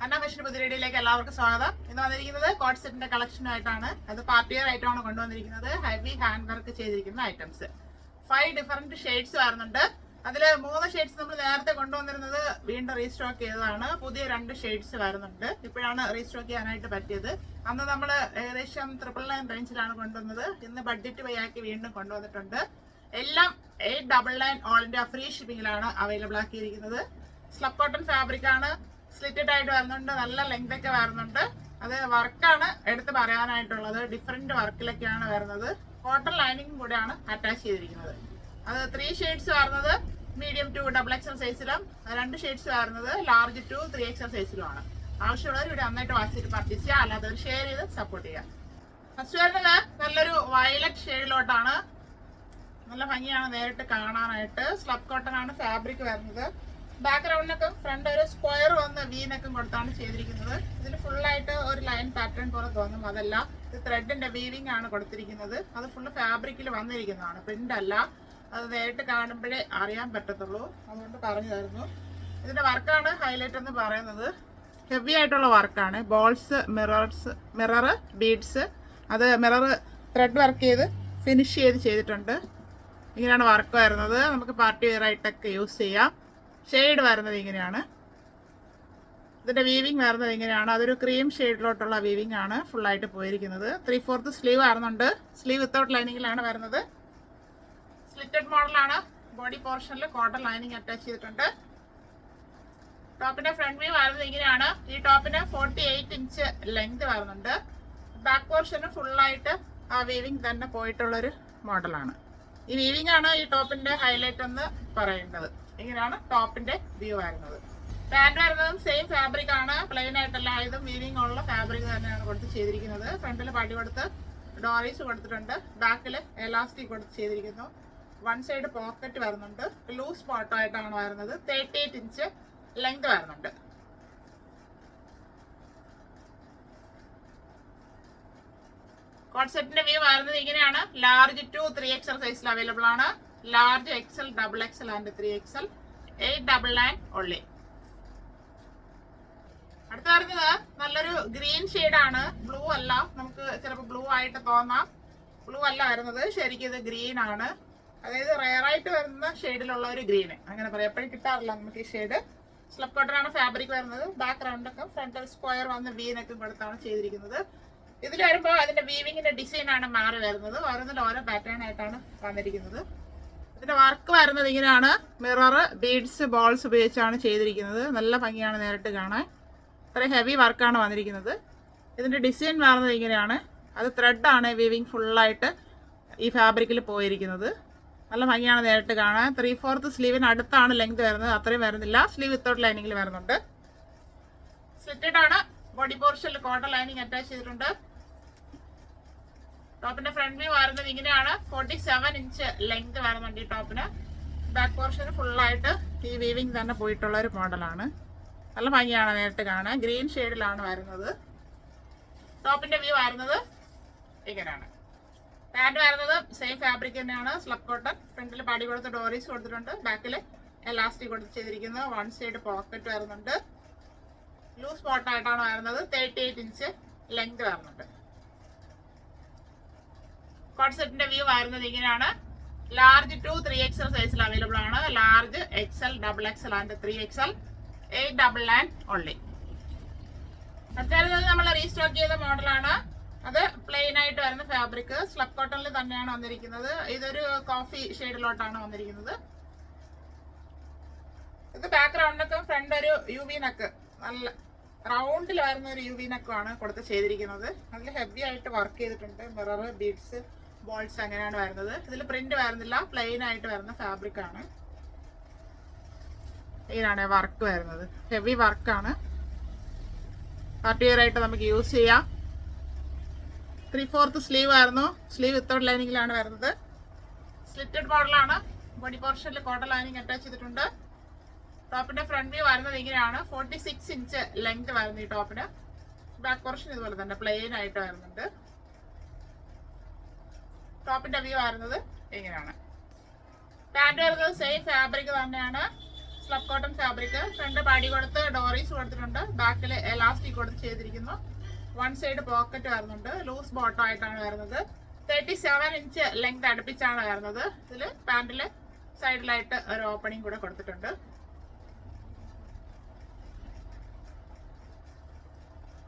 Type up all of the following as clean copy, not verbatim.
അന്ന fashion പുതിയടിയിലേക്ക് എല്ലാവർക്കും സ്വാഗതം. ഇന്ന് വന്നിരിക്കുന്നത് കോട്ട് സെറ്റിന്റെ കളക്ഷനായിട്ടാണ്. അത് പാർട്ടി വെയർ ഐറ്റമാണ് കൊണ്ടുവന്നിരിക്കുന്നത്. ഹെവി ഹാൻഡ് വർക്ക് ചെയ്തിരിക്കുന്ന ഐറ്റംസ് 5 ഡിഫറെന്റ് ഷെയ്ഡ്സ് വരുന്നുണ്ട്. അതിൽ 3 ഷെയ്ഡ്സ് നമ്മൾ നേരത്തെ കൊണ്ടുവന്നിരുന്നത് വീണ്ടും റീസ്റ്റോക്ക് ചെയ്തതാണ്. പുതിയ 2 ഷെയ്ഡ്സ് വരുന്നുണ്ട്. ഇപ്പോഴാണ് റീസ്റ്റോക്ക് ചെയ്യാനായിട്ട് പറ്റിയത്. അന്ന് നമ്മൾ ഏകദേശം 999 റേഞ്ചിലാണ് കൊണ്ടുവന്നത്. ഇന്ന് ബഡ്ജറ്റ് വൈ ആക്കി വീണ്ടും കൊണ്ടുവന്നിട്ടുണ്ട്. എല്ലാം 899 ഓൾ ഇന്ത്യ ഫ്രീ ഷിപ്പിംഗിലാണ് അവൈലബിൾ ആക്കിയിരിക്കുന്നത്. സ്ലബ് കോട്ടൺ ഫാബ്രിക് ആണ്. സ്ലിറ്റഡ് ആയിട്ട് വരുന്നുണ്ട്. നല്ല ലെങ്ത് ഒക്കെ വരുന്നുണ്ട്. അത് വർക്കാണ് എടുത്ത് പറയാനായിട്ടുള്ളത്. ഡിഫറെന്റ് വർക്കിലൊക്കെയാണ് വരുന്നത്. കോട്ടൺ ലൈനിങ്ങും കൂടെയാണ് അറ്റാച്ച് ചെയ്തിരിക്കുന്നത്. അത് 3 ഷെയ്ഡ്സ് വരുന്നത് മീഡിയം ടു XXL സൈസിലും 2 ഷെയ്ഡ്സ് വരുന്നത് ലാർജ് ടു 3XL സൈസിലുമാണ്. ആവശ്യമുള്ളവർ ഇവിടെ നന്നായിട്ട് വാച്ച് ചെയ്ത് പർച്ചേസ് ചെയ്യുക, അല്ലാത്തവർ ഷെയർ ചെയ്ത് സപ്പോർട്ട് ചെയ്യുക. ഫസ്റ്റ് വരുന്നത് നല്ലൊരു വയലറ്റ് ഷെയ്ഡിലോട്ടാണ്. നല്ല ഭംഗിയാണ് നേരിട്ട് കാണാനായിട്ട്. സ്ലബ് കോട്ടൺ ആണ് ഫാബ്രിക് വരുന്നത്. ബാക്ക്ഗ്രൗണ്ടിനൊക്കെ ഫ്രണ്ട് ഒരു സ്ക്വയർ വന്ന് വീനൊക്കെ കൊടുത്താണ് ചെയ്തിരിക്കുന്നത്. ഇതിൽ ഫുള്ളായിട്ട് ഒരു ലൈൻ പാറ്റേൺ പോലെ തോന്നും. അതല്ല, ഇത് ത്രെഡിന്റെ വീവിംഗ് ആണ് കൊടുത്തിരിക്കുന്നത്. അത് ഫുള്ള് ഫാബ്രിക്കിൽ വന്നിരിക്കുന്നതാണ്, പ്രിന്റ് അല്ല. അത് നേരിട്ട് കാണുമ്പോഴേ അറിയാൻ പറ്റത്തുള്ളൂ, അതുകൊണ്ട് പറഞ്ഞു തരുന്നു. ഇതിന്റെ വർക്കാണ് ഹൈലൈറ്റ് എന്ന് പറയുന്നത്. ഹെവി ആയിട്ടുള്ള വർക്കാണ്. ബോൾസ്, മിറർ ബീഡ്സ്, അത് മിറർ ത്രെഡ് വർക്ക് ചെയ്ത് ഫിനിഷ് ചെയ്തിട്ടുണ്ട്. ഇങ്ങനെയാണ് വർക്ക് വരുന്നത്. നമുക്ക് പാർട്ടി വെയർ ആയിട്ടൊക്കെ യൂസ് ചെയ്യാം. ഷെയ്ഡ് വരുന്നത് ഇങ്ങനെയാണ്. ഇതിന്റെ വീവിങ് വരുന്നത് ഇങ്ങനെയാണ്. അതൊരു ക്രീം ഷെയ്ഡിലോട്ടുള്ള വീവിംഗ് ആണ് ഫുള്ളായിട്ട് പോയിരിക്കുന്നത്. 3/4 സ്ലീവ് വരുന്നുണ്ട്. സ്ലീവ് വിത്തൗട്ട് ലൈനിങ്ങിലാണ് വരുന്നത്. സ്ലിറ്റഡ് മോഡലാണ്. ബോഡി പോർഷനിൽ കോട്ടൺ ലൈനിങ് അറ്റാച്ച് ചെയ്തിട്ടുണ്ട്. ടോപ്പിന്റെ ഫ്രണ്ട് വ്യൂ വരുന്നത് ഇങ്ങനെയാണ്. ഈ ടോപ്പിന് 48 ഇഞ്ച് ലെങ്ത് വരുന്നുണ്ട്. ബാക്ക് പോർഷന് ഫുള്ളായിട്ട് ആ വീവിംഗ് തന്നെ പോയിട്ടുള്ളൊരു മോഡലാണ്. ഈ വീവിംഗ് ആണ് ഈ ടോപ്പിന്റെ ഹൈലൈറ്റ് എന്ന് പറയുന്നത്. ഇങ്ങനെയാണ് ടോപ്പിന്റെ വ്യൂ വരുന്നത്. പാന്റ് വരുന്നതും സെയിം ഫാബ്രിക് ആണ്. പ്ലെയിൻ ആയിട്ടല്ല, ഇതും വീവിംഗ് ഉള്ള ഫാബ്രിക് തന്നെയാണ് കൊടുത്ത് ചെയ്തിരിക്കുന്നത്. ഫ്രണ്ടിൽ പടി കൊടുത്ത് ഡോറീസ് കൊടുത്തിട്ടുണ്ട്. ബാക്കിൽ എലാസ്റ്റിക് കൊടുത്ത് ചെയ്തിരിക്കുന്നു. 1 സൈഡ് പോക്കറ്റ് വരുന്നുണ്ട്. ലൂസ് പോട്ടോ ആയിട്ടാണ് വരുന്നത്. 38 ഇഞ്ച് ലെങ്ത് വരുന്നുണ്ട്. കോട്ട് സെറ്റിന്റെ വ്യൂ വരുന്നത് ഇങ്ങനെയാണ്. ലാർജ് ടു 3XL സൈസിൽ അവൈലബിൾ ആണ്. Large XL, XXL and 3XL 899 only. അടുത്ത വരുന്നത് നല്ലൊരു ഗ്രീൻ ഷെയ്ഡാണ്. ബ്ലൂ അല്ല, നമുക്ക് ചിലപ്പോൾ ബ്ലൂ ആയിട്ട് തോന്നാം. ബ്ലൂ അല്ല വരുന്നത്, ശരിക്കും ഇത് ഗ്രീൻ ആണ്. അതായത് റെയർ ആയിട്ട് വരുന്ന ഷെയ്ഡിലുള്ള ഒരു ഗ്രീന്, അങ്ങനെ പറയാം. എപ്പോഴും കിട്ടാറില്ല നമുക്ക് ഈ ഷെയ്ഡ്. സ്ലബ് കോട്ടൺ ആണ് ഫാബ്രിക് വരുന്നത്. ബാക്ക്ഗ്രൗണ്ടൊക്കെ ഫ്രണ്ടൽ സ്ക്വയർ വന്ന് വീനൊക്കെ കൊടുത്താണ് ചെയ്തിരിക്കുന്നത്. ഇതിൽ വരുമ്പോൾ അതിന്റെ വീവിങ്ങിന്റെ ഡിസൈൻ ആണ് മാറി വരുന്നത്. ഓരോന്നിൽ ഓരോ പാറ്റേൺ ആയിട്ടാണ് വന്നിരിക്കുന്നത്. ഇതിന്റെ വർക്ക് വരുന്നത് ഇങ്ങനെയാണ്. മിറർ, ബീഡ്സ്, ബോൾസ് ഉപയോഗിച്ചാണ് ചെയ്തിരിക്കുന്നത്. നല്ല ഭംഗിയാണ് നേരിട്ട് കാണാൻ. ഇത്രയും ഹെവി വർക്കാണ് വന്നിരിക്കുന്നത്. ഇതിന്റെ ഡിസൈൻ വരുന്നത് ഇങ്ങനെയാണ്. അത് ത്രെഡാണ് വീവിങ് ഫുള്ളായിട്ട് ഈ ഫാബ്രിക്കിൽ പോയിരിക്കുന്നത്. നല്ല ഭംഗിയാണ് നേരിട്ട് കാണാൻ. 3/4 സ്ലീവിന് അടുത്താണ് ലെങ്ത് വരുന്നത്. അത്രയും വരുന്നില്ല. സ്ലീവ് വിത്തൗട്ട് ലൈനിങ്ങിൽ വരുന്നുണ്ട്. സ്ലിറ്റഡ് ആണ്. ബോഡി പോർഷനിൽ കോട്ടൺ ലൈനിങ് അറ്റാച്ച് ചെയ്തിട്ടുണ്ട്. ടോപ്പിന്റെ ഫ്രണ്ട് വ്യൂ വരുന്നത് ഇങ്ങനെയാണ്. 47 ഇഞ്ച് ലെങ്ത് വരുന്നുണ്ട് ഈ ടോപ്പിന്. ബാക്ക് പോർഷന് ഫുള്ളായിട്ട് ഈ വീവിംഗ് തന്നെ പോയിട്ടുള്ള ഒരു മോഡലാണ്. നല്ല ഭംഗിയാണ് നേരിട്ട് കാണാൻ. ഗ്രീൻ ഷെയ്ഡിലാണ് വരുന്നത്. ടോപ്പിന്റെ വ്യൂ വരുന്നത് ഇങ്ങനെയാണ്. പാന്റ് വരുന്നത് സെയിം ഫാബ്രിക് തന്നെയാണ്. Slub cotton. ഫ്രണ്ടിൽ പടി കൊടുത്ത് ഡോറീസ് കൊടുത്തിട്ടുണ്ട്. ബാക്കിൽ എലാസ്റ്റിക് കൊടുത്ത് ചെയ്തിരിക്കുന്നു. 1 സൈഡ് പോക്കറ്റ് വരുന്നുണ്ട്. ലൂസ് പോട്ടായിട്ടാണ് വരുന്നത്. 38 ഇഞ്ച് ലെങ്ത് വരുന്നുണ്ട്. കോട്ട് സെറ്റിന്റെ വ്യൂ വരുന്നത് ഇങ്ങനെയാണ്. ലാർജ് ടു 3XL സൈസിൽ അവൈലബിൾ ആണ്. Large XL, XXL and 3XL 899 only. അടുത്തത് നമ്മൾ റീസ്റ്റോക്ക് ചെയ്ത മോഡലാണ്. അത് പ്ലെയിൻ ആയിട്ട് വരുന്ന ഫാബ്രിക്. സ്ലബ് കോട്ടണിൽ തന്നെയാണ് വന്നിരിക്കുന്നത്. ഇതൊരു കോഫി ഷെയ്ഡിലോട്ടാണ് വന്നിരിക്കുന്നത്. ഇത് ബാക്ക്ഗ്രൗണ്ടൊക്കെ ഫ്രണ്ട് ഒരു UV നെക്ക്, നല്ല റൗണ്ടിൽ വരുന്ന ഒരു UV നെക്കാണ് കൊടുത്ത് ചെയ്തിരിക്കുന്നത്. അതിൽ ഹെവി ആയിട്ട് വർക്ക് ചെയ്തിട്ടുണ്ട്. മിറർ, ബീഡ്സ്, ബോൾസ് അങ്ങനെയാണ് വരുന്നത്. ഇതിൽ പ്രിന്റ് വരുന്നില്ല, പ്ലെയിൻ ആയിട്ട് വരുന്ന ഫാബ്രിക് ആണ്. ഇതിനാണ് വർക്ക് വരുന്നത്. ഹെവി വർക്കാണ്. പാർട്ടി വെയർ ആയിട്ട് നമുക്ക് യൂസ് ചെയ്യാം. 3/4 സ്ലീവ് ആയിരുന്നു. സ്ലീവ് വിത്തൗട്ട് ലൈനിങ്ങിലാണ് വരുന്നത്. സ്ലിറ്റഡ് മോഡലാണ്. ബോഡി പോർഷനിൽ കോട്ടൺ ലൈനിങ് അറ്റാച്ച് ചെയ്തിട്ടുണ്ട്. ടോപ്പിന്റെ ഫ്രണ്ട് വ്യൂ വരുന്നത് ഇങ്ങനെയാണ്. 46 ഇഞ്ച് ലെങ്ത് വരുന്നു ഈ ടോപ്പിന്. ബാക്ക് പോർഷൻ ഇതുപോലെ തന്നെ പ്ലെയിൻ ആയിട്ട് വരുന്നുണ്ട്. ടോപ്പിന്റെ വ്യൂ വരുന്നത് ഇങ്ങനെയാണ്. പാന്റ് വരുന്നത് സെയിം ഫാബ്രിക് തന്നെയാണ്. Slub cotton fabric. ഫ്രണ്ട് പടി കൊടുത്ത് ഡോറീസ് കൊടുത്തിട്ടുണ്ട്. ബാക്കിൽ എലാസ്റ്റിക് കൊടുത്ത് ചെയ്തിരിക്കുന്നു. വൺ സൈഡ് പോക്കറ്റ് വരുന്നുണ്ട്. ലൂസ് ബോട്ടം ആയിട്ടാണ് വരുന്നത്. 37 ഇഞ്ച് ലെങ്ത് അടുപ്പിച്ചാണ് വരുന്നത്. ഇതിൽ പാന്റില് സൈഡിലായിട്ട് ഒരു ഓപ്പണിംഗ് കൂടെ കൊടുത്തിട്ടുണ്ട്.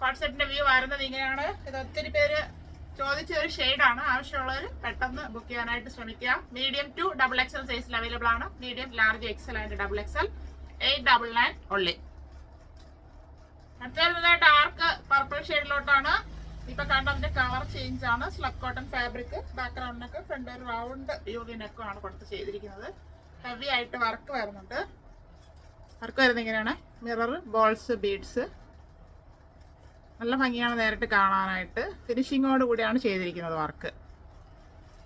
കോട്ട് സെറ്റിന്റെ വ്യൂ വരുന്നത് ഇങ്ങനെയാണ്. ഇത് ഒത്തിരി പേര് ചോദിച്ച ഒരു ഷെയ്ഡാണ്. ആവശ്യമുള്ളവർ പെട്ടെന്ന് ബുക്ക് ചെയ്യാനായിട്ട് ശ്രമിക്കുക. മീഡിയം ടു XXL സൈസിൽ അവൈലബിൾ ആണ്. Medium, large, XL and XXL 899 only. അടുത്ത ഡാർക്ക് പർപ്പിൾ ഷെയ്ഡിലോട്ടാണ്. ഇപ്പൊ കണ്ടതിന്റെ കളർ ചേഞ്ച് ആണ്. Slub cotton fabric. ബാക്ക്ഗ്രൗണ്ടിനൊക്കെ ഫ്രണ്ട് ഒരു റൗണ്ട് യൂവി നെക്കും ആണ് കൊടുത്ത് ചെയ്തിരിക്കുന്നത്. ഹെവി ആയിട്ട് വർക്ക് വരുന്നുണ്ട്. വർക്ക് വരുന്നത് ഇങ്ങനെയാണ്. Mirror, balls, beads. നല്ല ഭംഗിയാണ് നേരിട്ട് കാണാനായിട്ട്. ഫിനിഷിങ്ങോട് കൂടിയാണ് ചെയ്തിരിക്കുന്നത് വർക്ക്.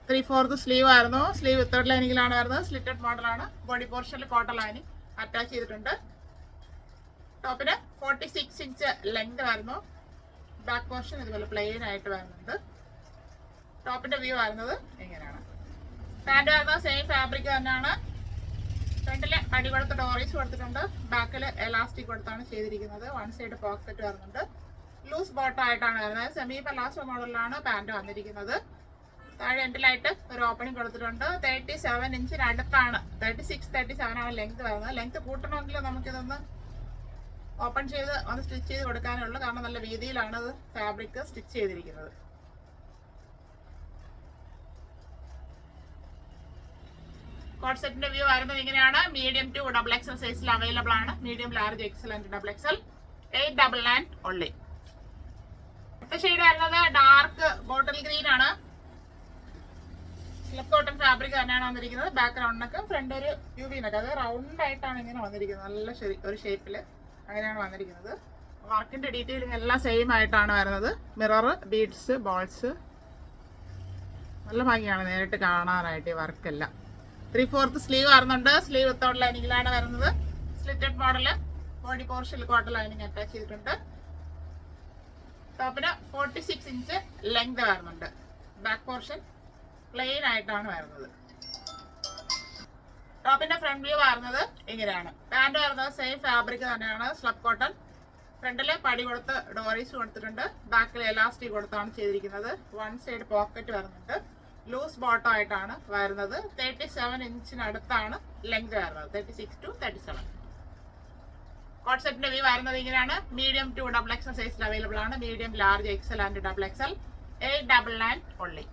3/4 സ്ലീവ് ആയിരുന്നു. സ്ലീവ് വിത്തൗട്ട് ലൈനിങ്ങിലാണ് വരുന്നത്. സ്ലിറ്റഡ് മോഡലാണ്. ബോഡി പോർഷനിൽ കോട്ടൺ ലൈനിങ് അറ്റാച്ച് ചെയ്തിട്ടുണ്ട്. ടോപ്പിന് 46 ഇഞ്ച് ലെങ്ത് വരുന്നു. ബാക്ക് പോർഷൻ ഇതുപോലെ പ്ലെയിൻ ആയിട്ട് വരുന്നുണ്ട്. ടോപ്പിന്റെ വ്യൂ വരുന്നത് ഇങ്ങനെയാണ്. പാന്റ് വരുന്നത് സെയിം ഫാബ്രിക് തന്നെയാണ്. ഫ്രണ്ടില് അടി കൊടുത്ത് ഡോറീസ് കൊടുത്തിട്ടുണ്ട്. ബാക്കിൽ എലാസ്റ്റിക് കൊടുത്താണ് ചെയ്തിരിക്കുന്നത്. വൺ സൈഡ് പോക്കറ്റ് വരുന്നുണ്ട്. ലൂസ് ബോട്ടം ആയിട്ടാണ് വരുന്നത്. സെമി പലാസോ മോഡലിലാണ് പാന്റ് വന്നിരിക്കുന്നത്. താഴെ എൻഡിലായിട്ട് ഒരു ഓപ്പണിംഗ് കൊടുത്തിട്ടുണ്ട്. 37 ഇഞ്ചിന് അടുത്താണ്. 36, 37 ആണ് ലെങ്ത് വരുന്നത്. ലെങ്ത് കൂട്ടണമെങ്കിൽ നമുക്കിതൊന്ന് ഓപ്പൺ ചെയ്ത് ഒന്ന് സ്റ്റിച്ച് ചെയ്ത് കൊടുക്കാനുള്ളൂ. കാരണം നല്ല വീതിയിലാണ് ഇത് ഫാബ്രിക് സ്റ്റിച്ച് ചെയ്തിരിക്കുന്നത്. കോട്ട് സെറ്റിന്റെ വ്യൂ വരുന്നത് ഇങ്ങനെയാണ്. മീഡിയം ടു XXL സൈസിൽ അവൈലബിൾ ആണ്. Medium, large, XL and XXL 899 only. അടുത്ത ഷെയ്ഡ് വരുന്നത് ഡാർക്ക് ബോട്ടിൽ ഗ്രീൻ ആണ്. സ്ലബ് കോട്ടൺ ഫാബ്രിക് തന്നെയാണ് വന്നിരിക്കുന്നത്. ബാക്ക്ഗ്രൗണ്ടിനൊക്കെ ഫ്രണ്ട് ഒരു യുവിനൊക്കെ അത് റൗണ്ട് ആയിട്ടാണ് ഇങ്ങനെ വന്നിരിക്കുന്നത്. നല്ല ഒരു ഷേപ്പില് അങ്ങനെയാണ് വന്നിരിക്കുന്നത്. വർക്കിന്റെ ഡീറ്റെയിലിംഗ് എല്ലാം സെയിം ആയിട്ടാണ് വരുന്നത്. Mirror, beads, balls. നല്ല ഭംഗിയാണ് നേരിട്ട് കാണാനായിട്ട് ഈ വർക്കെല്ലാം. 3/4 സ്ലീവ് വരുന്നുണ്ട്. സ്ലീവ് വിത്തൗട്ട് ലൈനിങ്ങിലാണ് വരുന്നത്. Slitted model. ബോഡി പോർഷനിൽ കോട്ടൺ ലൈനിങ് അറ്റാച്ച് ചെയ്തിട്ടുണ്ട്. ടോപ്പിന് 46 ഇഞ്ച് ലെങ്ത് വരുന്നുണ്ട്. ബാക്ക് പോർഷൻ പ്ലെയിൻ ആയിട്ടാണ് വരുന്നത്. ടോപ്പിന്റെ ഫ്രണ്ട് വ്യൂ വരുന്നത് ഇങ്ങനെയാണ്. പാന്റ് വരുന്നത് സെയിം ഫാബ്രിക് തന്നെയാണ്. Slub cotton. ഫ്രണ്ടില് പടി കൊടുത്ത് ഡോറീസ് കൊടുത്തിട്ടുണ്ട്. ബാക്കിൽ എലാസ്റ്റിക് കൊടുത്താണ് ചെയ്തിരിക്കുന്നത്. വൺ സൈഡ് പോക്കറ്റ് വരുന്നുണ്ട്. ലൂസ് ബോട്ടം ആയിട്ടാണ് വരുന്നത്. 37 ഇഞ്ചിനടുത്താണ് ലെങ്ത് വരുന്നത്. 36 to 37. കോട്ട് സെറ്റിന്റെ വ്യൂ വരുന്നത് ഇങ്ങനെയാണ്. മീഡിയം ടു XXL സൈസിൽ അവൈലബിൾ ആണ്. Medium, large, XL and XXL 899 only.